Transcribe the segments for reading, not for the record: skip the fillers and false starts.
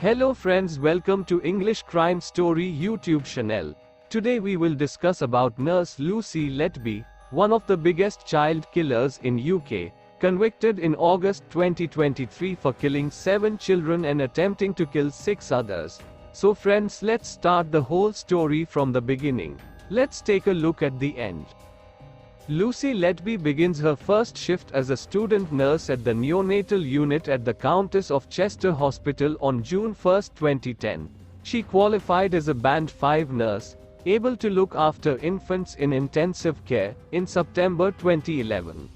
Hello friends, welcome to English Crime Story YouTube channel. Today we will discuss about nurse Lucy Letby, one of the biggest child killers in UK, convicted in August 2023 for killing 7 children and attempting to kill 6 others. So friends, let's start the whole story from the beginning. Let's take a look at the end. Lucy Letby begins her first shift as a student nurse at the neonatal unit at the Countess of Chester Hospital on June 1, 2010. She qualified as a Band 5 nurse, able to look after infants in intensive care, in September 2011.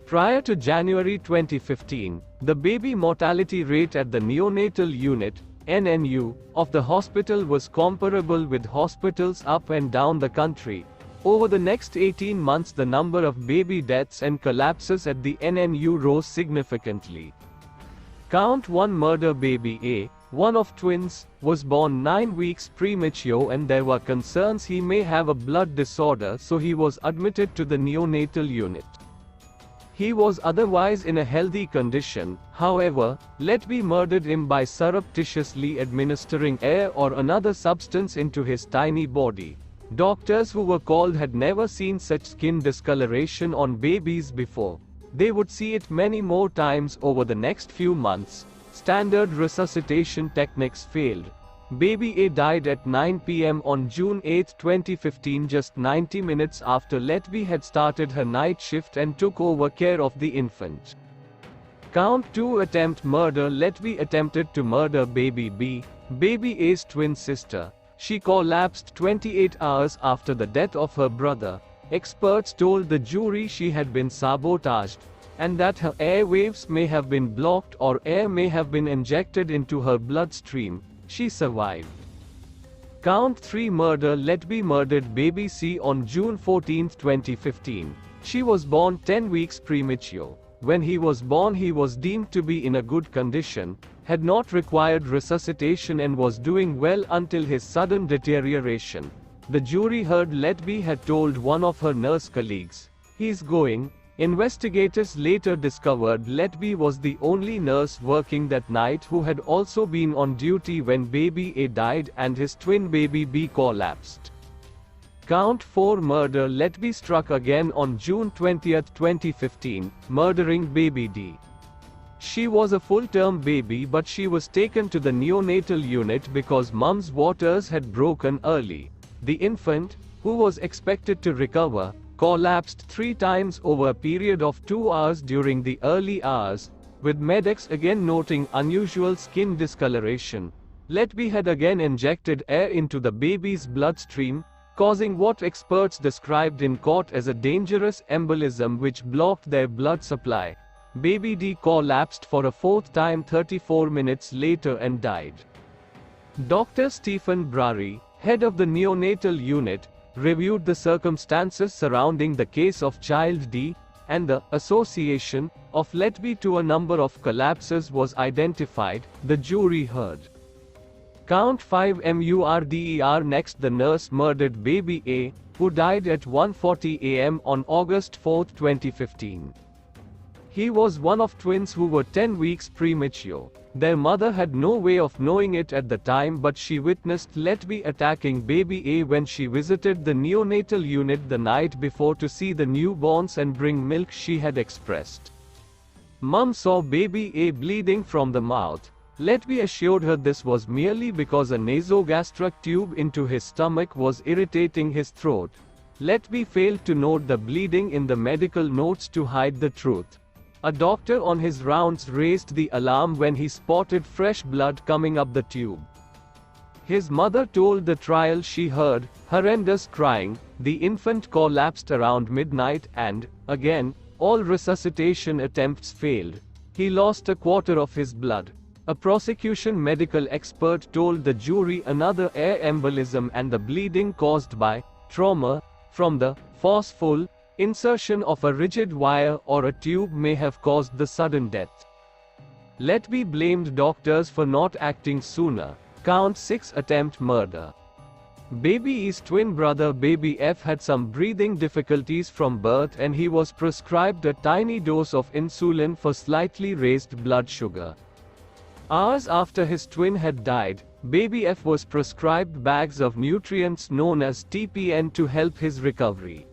Prior to January 2015, the baby mortality rate at the neonatal unit, NNU, of the hospital was comparable with hospitals up and down the country. Over the next 18 months, the number of baby deaths and collapses at the NNU rose significantly. Count 1 murder baby A, one of twins, was born 9 weeks premature and there were concerns he may have a blood disorder, so he was admitted to the neonatal unit. He was otherwise in a healthy condition. However, Letby murdered him by surreptitiously administering air or another substance into his tiny body. Doctors who were called had never seen such skin discoloration on babies before. They would see it many more times over the next few months. Standard resuscitation techniques failed. Baby A died at 9 p.m. on June 8, 2015, just 90 minutes after Letby had started her night shift and took over care of the infant. Count 2 attempt murder. Letby attempted to murder baby B, baby A's twin sister. She collapsed 28 hours after the death of her brother. Experts told the jury she had been sabotaged, and that her airwaves may have been blocked or air may have been injected into her bloodstream. She survived. Count 3 murder. Letby murdered baby C on June 14, 2015. She was born 10 weeks premature. When he was born, he was deemed to be in a good condition, had not required resuscitation and was doing well until his sudden deterioration. The jury heard Letby had told one of her nurse colleagues, "He's going." Investigators later discovered Letby was the only nurse working that night who had also been on duty when baby A died and his twin baby B collapsed. Count 4 murder. Letby struck again on June 20, 2015, murdering baby D. She was a full-term baby, but she was taken to the neonatal unit because mum's waters had broken early. The infant, who was expected to recover, collapsed 3 times over a period of 2 hours during the early hours, with medics again noting unusual skin discoloration. Letby had again injected air into the baby's bloodstream, causing what experts described in court as a dangerous embolism which blocked their blood supply. Baby D collapsed for a 4th time 34 minutes later and died. Dr. Stephen Brary, head of the neonatal unit, reviewed the circumstances surrounding the case of child D, and the association of Letby to a number of collapses was identified. The jury heard. Count 5 murder. Next, the nurse murdered baby A, who died at 1:40 a.m. on August 4, 2015. He was one of twins who were 10 weeks premature. Their mother had no way of knowing it at the time, but she witnessed Letby attacking baby A when she visited the neonatal unit the night before to see the newborns and bring milk, she had expressed. Mum saw baby A bleeding from the mouth. Letby assured her this was merely because a nasogastric tube into his stomach was irritating his throat. Letby failed to note the bleeding in the medical notes to hide the truth. A doctor on his rounds raised the alarm when he spotted fresh blood coming up the tube. His mother told the trial she heard horrendous crying. The infant collapsed around midnight and, again, all resuscitation attempts failed. He lost a quarter of his blood. A prosecution medical expert told the jury another air embolism and the bleeding caused by trauma from the forceful insertion of a rigid wire or a tube may have caused the sudden death. Letby blamed doctors for not acting sooner. Count 6 attempt murder. Baby E's twin brother baby F had some breathing difficulties from birth and he was prescribed a tiny dose of insulin for slightly raised blood sugar. Hours after his twin had died, baby F was prescribed bags of nutrients known as TPN to help his recovery.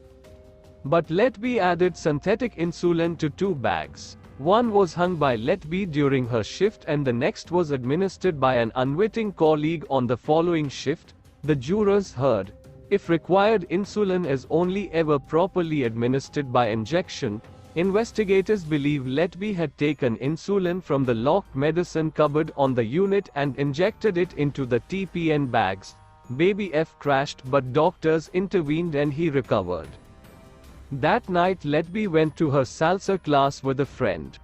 But Letby added synthetic insulin to 2 bags. One was hung by Letby during her shift and the next was administered by an unwitting colleague on the following shift, the jurors heard. If required, insulin is only ever properly administered by injection. Investigators believe Letby had taken insulin from the locked medicine cupboard on the unit and injected it into the TPN bags. Baby F crashed, but doctors intervened and he recovered. That night Letby went to her salsa class with a friend.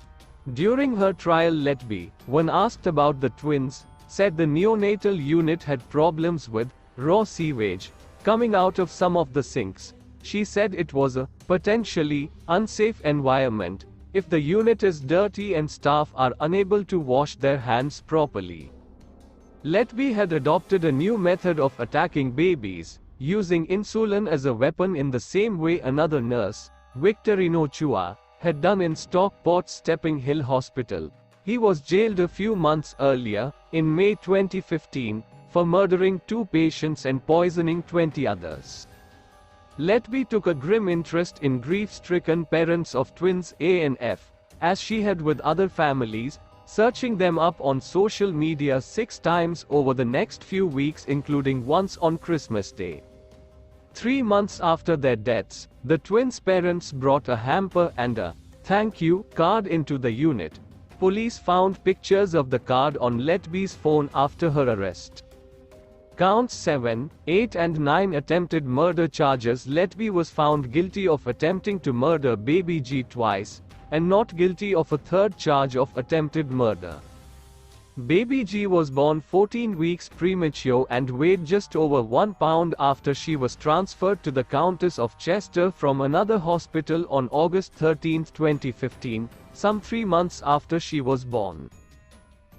During her trial, Letby, when asked about the twins, said the neonatal unit had problems with raw sewage coming out of some of the sinks. She said it was a potentially unsafe environment if the unit is dirty and staff are unable to wash their hands properly. Letby had adopted a new method of attacking babies, using insulin as a weapon in the same way another nurse, Victorino Chua, had done in Stockport Stepping Hill Hospital. He was jailed a few months earlier, in May 2015, for murdering 2 patients and poisoning 20 others. Letby took a grim interest in grief-stricken parents of twins A and F, as she had with other families, searching them up on social media 6 times over the next few weeks, including once on Christmas Day. 3 months after their deaths, the twins' parents brought a hamper and a thank you card into the unit. Police found pictures of the card on Letby's phone after her arrest. Counts 7, 8 and 9 attempted murder charges. Letby was found guilty of attempting to murder baby G twice, and not guilty of a 3rd charge of attempted murder. Baby G was born 14 weeks premature and weighed just over 1 pound after she was transferred to the Countess of Chester from another hospital on August 13, 2015, some 3 months after she was born.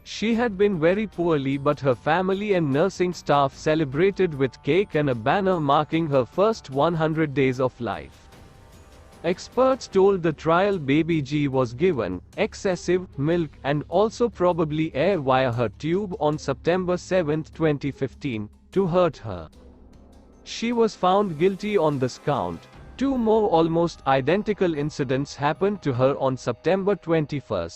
She had been very poorly, but her family and nursing staff celebrated with cake and a banner marking her first 100 days of life. Experts told the trial baby G was given excessive milk and also probably air via her tube on September 7, 2015, to hurt her. She was found guilty on this count. 2 more almost identical incidents happened to her on September 21.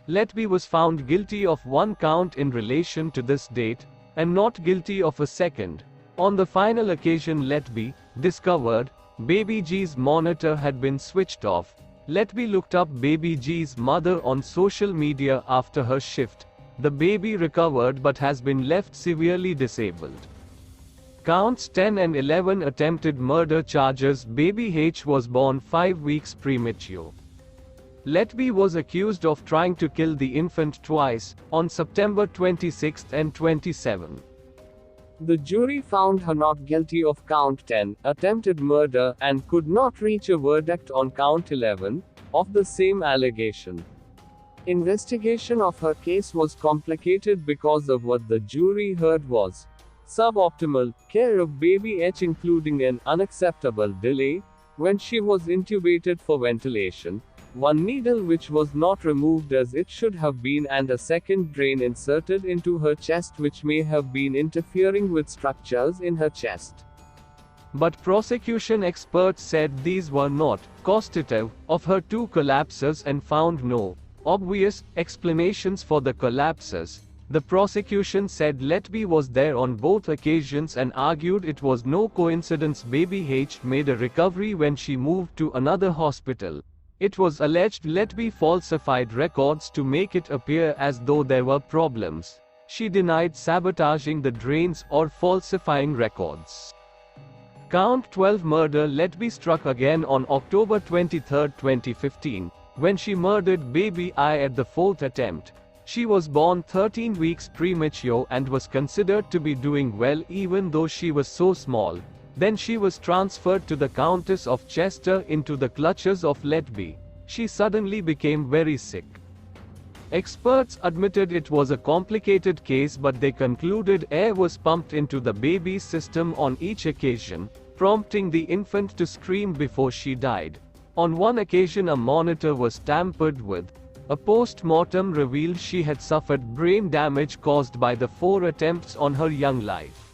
Letby was found guilty of 1 count in relation to this date, and not guilty of a second. On the final occasion, Letby discovered baby G's monitor had been switched off. Letby looked up baby G's mother on social media after her shift. The baby recovered but has been left severely disabled. Counts 10 and 11 attempted murder charges. Baby H was born 5 weeks premature. Letby was accused of trying to kill the infant twice, on September 26 and 27. The jury found her not guilty of count 10, attempted murder, and could not reach a verdict on count 11, of the same allegation. Investigation of her case was complicated because of what the jury heard was suboptimal care of baby H, including an unacceptable delay when she was intubated for ventilation, 1 needle which was not removed as it should have been, and a second drain inserted into her chest which may have been interfering with structures in her chest. But prosecution experts said these were not causative of her 2 collapses and found no obvious explanations for the collapses. The prosecution said Letby was there on both occasions and argued it was no coincidence baby H made a recovery when she moved to another hospital. It was alleged Letby falsified records to make it appear as though there were problems. She denied sabotaging the drains or falsifying records. Count 12 murder. Letby struck again on October 23, 2015, when she murdered baby I at the 4th attempt. She was born 13 weeks premature and was considered to be doing well even though she was so small. Then she was transferred to the Countess of Chester into the clutches of Letby. She suddenly became very sick. Experts admitted it was a complicated case, but they concluded air was pumped into the baby's system on each occasion, prompting the infant to scream before she died. On one occasion a monitor was tampered with. A post-mortem revealed she had suffered brain damage caused by the 4 attempts on her young life.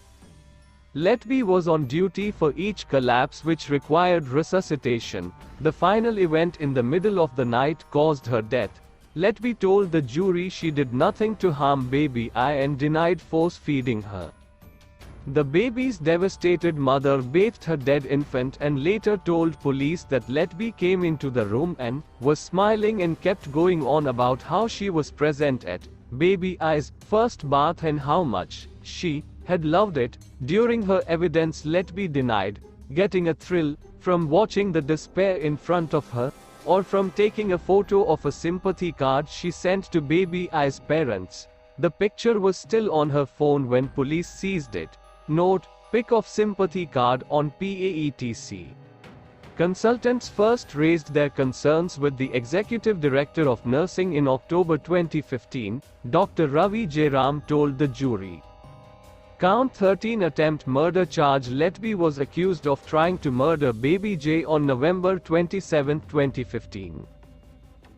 Letby was on duty for each collapse which required resuscitation. The final event in the middle of the night caused her death. Letby told the jury she did nothing to harm baby I and denied force-feeding her. The baby's devastated mother bathed her dead infant and later told police that Letby came into the room and was smiling and kept going on about how she was present at baby I's first bath and how much she had loved it. During her evidence, Letby denied getting a thrill from watching the despair in front of her, or from taking a photo of a sympathy card she sent to baby I's parents. The picture was still on her phone when police seized it. Note: pic of sympathy card on PAETC. Consultants first raised their concerns with the Executive Director of Nursing in October 2015, Dr. Ravi Jairam told the jury. Count 13 attempt murder charge. Letby was accused of trying to murder baby J on November 27, 2015.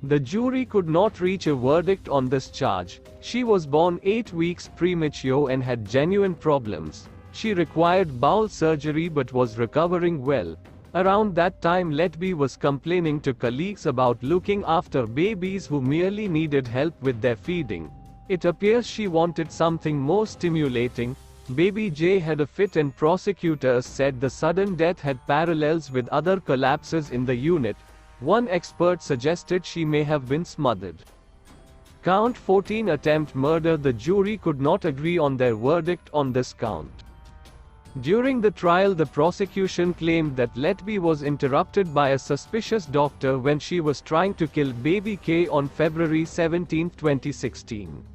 The jury could not reach a verdict on this charge. She was born 8 weeks premature and had genuine problems. She required bowel surgery but was recovering well. Around that time, Letby was complaining to colleagues about looking after babies who merely needed help with their feeding. It appears she wanted something more stimulating. Baby J had a fit and prosecutors said the sudden death had parallels with other collapses in the unit. One expert suggested she may have been smothered. Count 14 attempt murder. The jury could not agree on their verdict on this count. During the trial, the prosecution claimed that Letby was interrupted by a suspicious doctor when she was trying to kill baby K on February 17, 2016.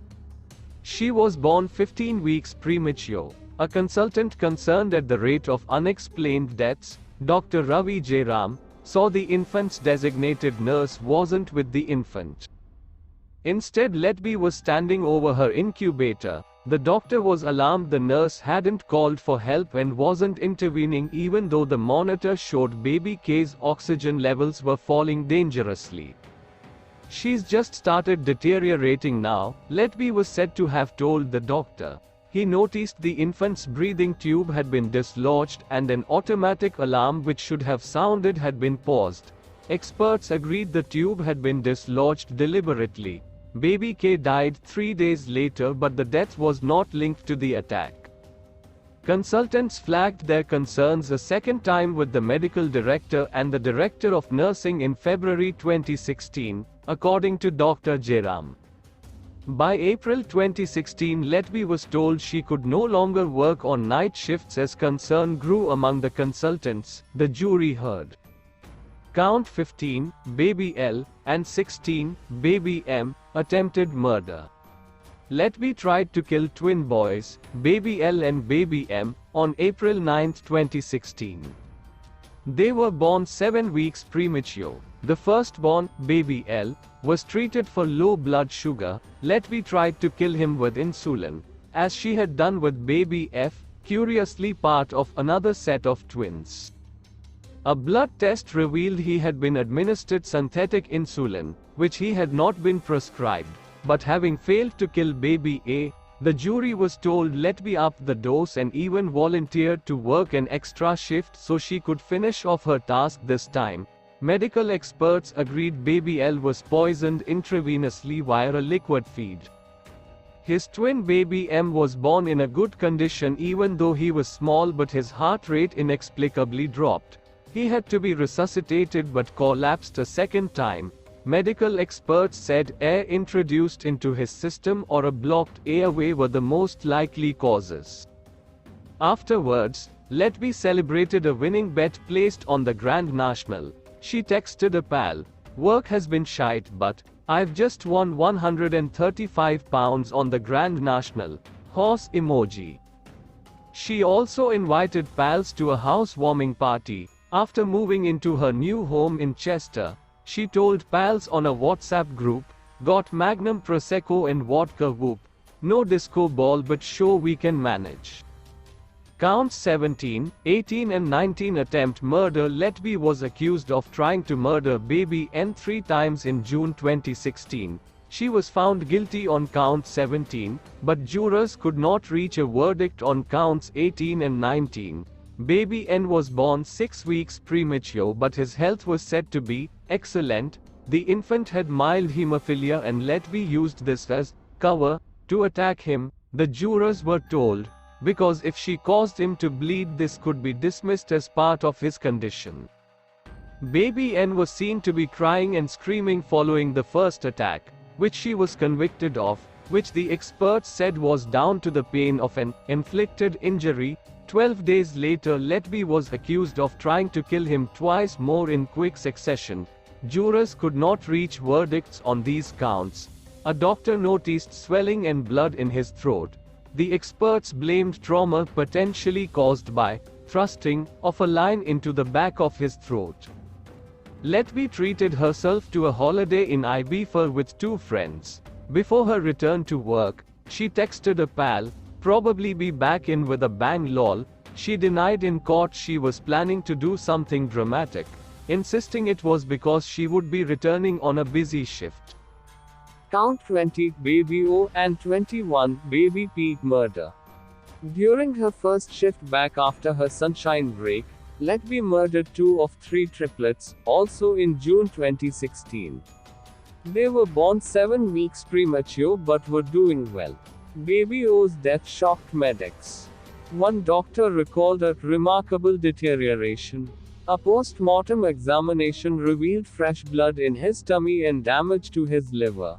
She was born 15 weeks premature. A consultant concerned at the rate of unexplained deaths, Dr. Ravi Jairam, saw the infant's designated nurse wasn't with the infant. Instead, Letby was standing over her incubator. The doctor was alarmed the nurse hadn't called for help and wasn't intervening even though the monitor showed baby K's oxygen levels were falling dangerously. She's just started deteriorating now, Letby was said to have told the doctor. He noticed the infant's breathing tube had been dislodged and an automatic alarm which should have sounded had been paused. Experts agreed the tube had been dislodged deliberately. Baby K died 3 days later, but the death was not linked to the attack. Consultants flagged their concerns a second time with the medical director and the director of nursing in February 2016, according to Dr. Jairam. By April 2016, Letby was told she could no longer work on night shifts as concern grew among the consultants, the jury heard. Count 15, baby L, and 16, baby M, attempted murder. Letby tried to kill twin boys, baby L and baby M, on April 9, 2016. They were born 7 weeks premature. The firstborn, baby L, was treated for low blood sugar. Letby tried to kill him with insulin, as she had done with baby F, curiously part of another set of twins. A blood test revealed he had been administered synthetic insulin, which he had not been prescribed. But having failed to kill baby A, the jury was told Letby upped the dose and even volunteered to work an extra shift so she could finish off her task this time. Medical experts agreed baby L was poisoned intravenously via a liquid feed. His twin baby M was born in a good condition even though he was small, but his heart rate inexplicably dropped. He had to be resuscitated but collapsed a second time. Medical experts said air introduced into his system or a blocked airway were the most likely causes. Afterwards, Letby celebrated a winning bet placed on the Grand National. She texted a pal, "Work has been shite but I've just won £135 on the Grand National. Horse emoji." She also invited pals to a housewarming party. After moving into her new home in Chester, she told pals on a WhatsApp group, "Got Magnum Prosecco and vodka, whoop. No disco ball but sure we can manage." Counts 17, 18 and 19 attempt murder. Letby was accused of trying to murder baby N 3 times in June 2016. She was found guilty on count 17, but jurors could not reach a verdict on counts 18 and 19. Baby N was born 6 weeks premature, but his health was said to be excellent. The infant had mild hemophilia and Letby used this as cover to attack him, the jurors were told, because if she caused him to bleed, this could be dismissed as part of his condition. Baby N was seen to be crying and screaming following the first attack, which she was convicted of, which the experts said was down to the pain of an inflicted injury. 12 days later, Letby was accused of trying to kill him twice more in quick succession. Jurors could not reach verdicts on these counts. A doctor noticed swelling and blood in his throat. The experts blamed trauma potentially caused by thrusting of a line into the back of his throat. Letby treated herself to a holiday in Ibiza with 2 friends. Before her return to work, she texted a pal, "Probably be back in with a bang lol." She denied in court she was planning to do something dramatic, insisting it was because she would be returning on a busy shift. Count 20, Baby O, and 21, Baby P murder. During her first shift back after her sunshine break, Letby murdered 2 of 3 triplets, also in June 2016. They were born 7 weeks premature but were doing well. Baby O's death shocked medics. One doctor recalled a remarkable deterioration. A post-mortem examination revealed fresh blood in his tummy and damage to his liver.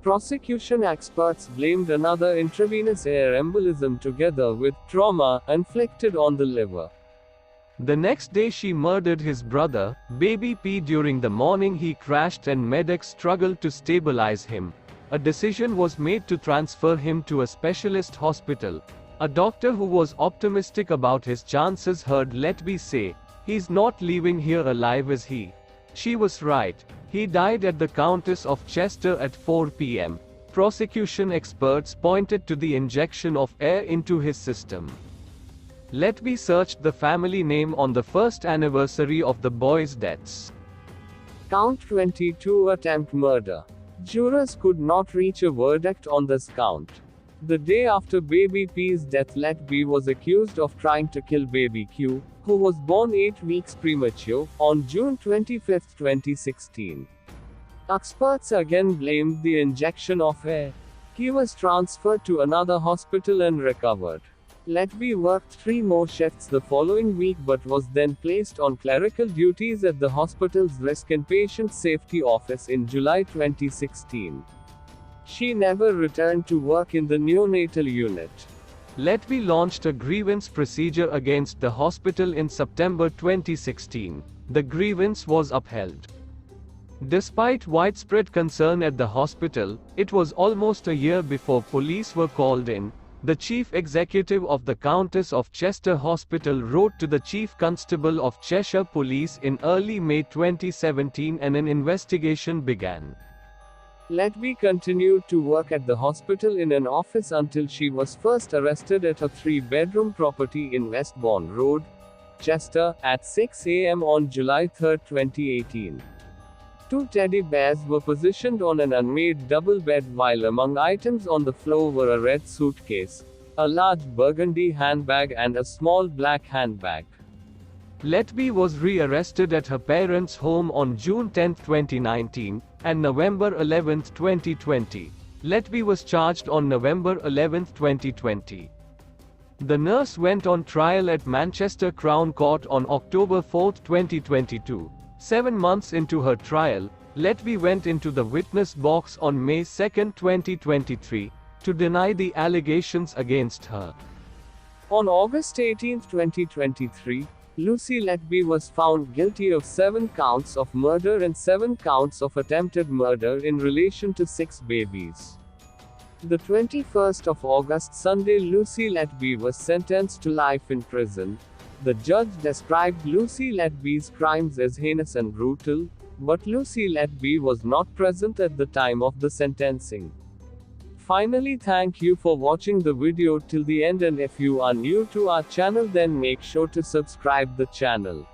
Prosecution experts blamed another intravenous air embolism together with trauma inflicted on the liver. The next day she murdered his brother, Baby P. During the morning he crashed and medics struggled to stabilize him. A decision was made to transfer him to a specialist hospital. A doctor who was optimistic about his chances heard Letby say, "He's not leaving here alive, is he?" She was right. He died at the Countess of Chester at 4 p.m. Prosecution experts pointed to the injection of air into his system. Letby searched the family name on the first anniversary of the boys' deaths. Count 22, attempt murder. Jurors could not reach a verdict on this count. The day after Baby P's death, Letby was accused of trying to kill Baby Q, who was born 8 weeks premature, on June 25, 2016. Experts again blamed the injection of air. He was transferred to another hospital and recovered. Letby worked 3 more shifts the following week but was then placed on clerical duties at the hospital's Risk and Patient Safety Office in July 2016. She never returned to work in the neonatal unit. Letby launched a grievance procedure against the hospital in September 2016. The grievance was upheld. Despite widespread concern at the hospital, it was almost a year before police were called in. The chief executive of the Countess of Chester Hospital wrote to the chief constable of Cheshire Police in early May 2017 and an investigation began. Letby continued to work at the hospital in an office until she was first arrested at a 3-bedroom property in Westbourne Road, Chester, at 6 a.m. on July 3, 2018. 2 teddy bears were positioned on an unmade double bed while among items on the floor were a red suitcase, a large burgundy handbag and a small black handbag. Letby was re-arrested at her parents' home on June 10, 2019, and November 11, 2020. Letby was charged on November 11, 2020. The nurse went on trial at Manchester Crown Court on October 4, 2022. 7 months into her trial, Letby went into the witness box on May 2, 2023, to deny the allegations against her. On August 18, 2023, Lucy Letby was found guilty of 7 counts of murder and 7 counts of attempted murder in relation to 6 babies. The 21st of August, Sunday, Lucy Letby was sentenced to life in prison. The judge described Lucy Letby's crimes as heinous and brutal, but Lucy Letby was not present at the time of the sentencing. Finally, thank you for watching the video till the end, and if you are new to our channel then make sure to subscribe the channel.